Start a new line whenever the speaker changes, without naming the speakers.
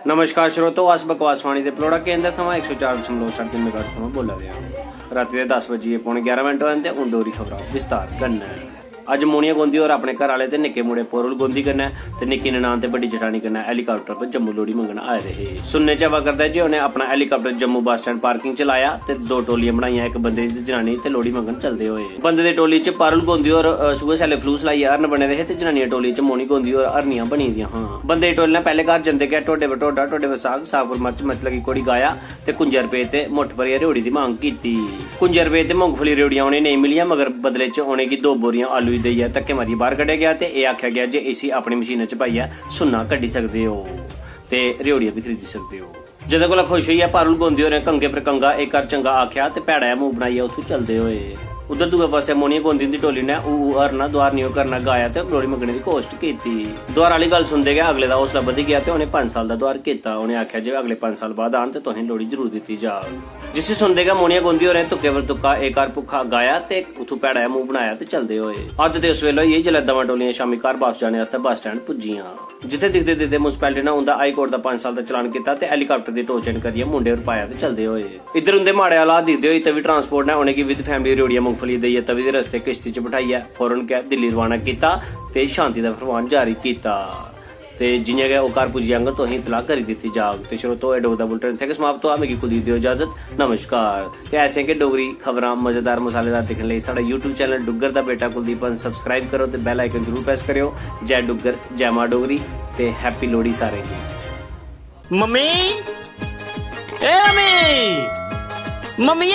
नमस्कार श्रोतो, अस बकवासवाणी के पलोड़ा केंद्र थमां 104.7 मेगाहर्ट्ज थमां बोला रहे हैं। राती के 10 बजे पौने 11 मिनट होए ते हुण डोगरी खबरां विस्तार कन्नै। अज मोनिया गोंदी और अपने घर आले ते निक्के मुड़े पोरुल गोंदी कन्नै ते निक्की ननान ते बड्डी जठानी कन्नै हेलीकाप्टर पर जम्मू लोहड़ी मंगन आए दे हे। सुनने च हवा करदा जे उन्हें अपना helicopter Jammu bus stand parking च लाया ते दो टोलियां बनाइयां, एक बंदे दी जनानी ते लोहड़ी मंगन चलदे होए। बंदे दी टोली च पारुल गोंदी और सूहे सैले फलूस लाइयै हरन बने दे हे ते जनानियां टोली च मोनी गोंदी और हरनियां बनी दियां हां। बंदे दी टोली ने पैहले घर जंदे गै टोडे पर टोडा, टोडे पर साग, साग पर मर्च, मर्च लगी कोड़ी गाया ते कुंजा रपे ते मुट्ठ भरियै रेवड़ी दी मांग कीती। कुंजा रपे ते मूंगफली रेवड़ियां उनें नेईं मिलियां, मगर बदले च उनें गी 2 बोरियां आलू देइयै धक्के मारियै बाहर कड्ढेआ गया ते एह् आखेआ गया जे इसी अपनी मशीना च पाइयै सुन्ना कड्ढी सकदे हो ते रेवड़ियां भी खरीदी सकदे हो। जदों कोला खुश होइयै पारुल गोंदी होरें कंगे पर कंगा एक कर चंगा आखेआ ते भैड़ा मुंह बनाइयै उत्थों चलदे होए। उधर दूए पासे मोनिया गोंदी दी टोली ने हरना द्वार नियो करना गाया ते लोहड़ी मंगने दी कोशिश कीती। द्वार वाली गल सुनदे गै अगले दा हौसला बधी गया ते उन्हें 5 साल दा द्वार कीता। उन्हें आखेआ जे अगले 5 साल बाद आन ते तुसें लोहड़ी जरूर दित्ती जाग। जिसी सुनदे गै मोनिया गोंदी होरें तुक्के पर तुक्का एक बार भुक्खा गाया ते उत्थों भैड़ा मुंह बनाया ते चलदे होए। अज्ज ते उस वेले होई जेल्लै दवां टोलियां शामी घर वापस जाने आस्तै बस स्टैंड पुज्जियां, जिथे दिखदे दिखदे म्युनिसिपैलिटी ने उंदा हाई कोर्ट दा 5 साल दा चलान कीता ते हेलीकाप्टर दी टो चेंज करियै मुंडे पर पाया ते चलदे होए। इधर उंदे माड़े हालात दिखदे होई तवी ट्रांसपोर्ट ने उनेंगी विद फैमिली रेवड़ियां मूंगफली देइयै तवी दे रस्ते किश्ती च बिठाइयै फौरन गै दिल्ली रवाना कीता ते शांति दा फरमान जारी कीता ते जियां गै ओह् घर पुज्जी जाङन तुसें इतला करी दित्ती जाग। ते श्रोतो एह् डोगरी दा बुलेटिन इत्थै गै समाप्त होआ। मिगी कुलदीप दियो इजाजत, नमस्कार। ते ऐसे गै डोगरी खबरां मजेदार मसालेदार दिक्खने लेई साढ़ा यूट्यूब चैनल डुग्गर दा बेटा कुलदीप सब्सक्राइब करो ते बैल आइकन जरूर प्रेस करियो। जय डुग्गर, जय मां डोगरी ते हैप्पी लोहड़ी सारें गी।
मम्मी ए मम्मी मम्मी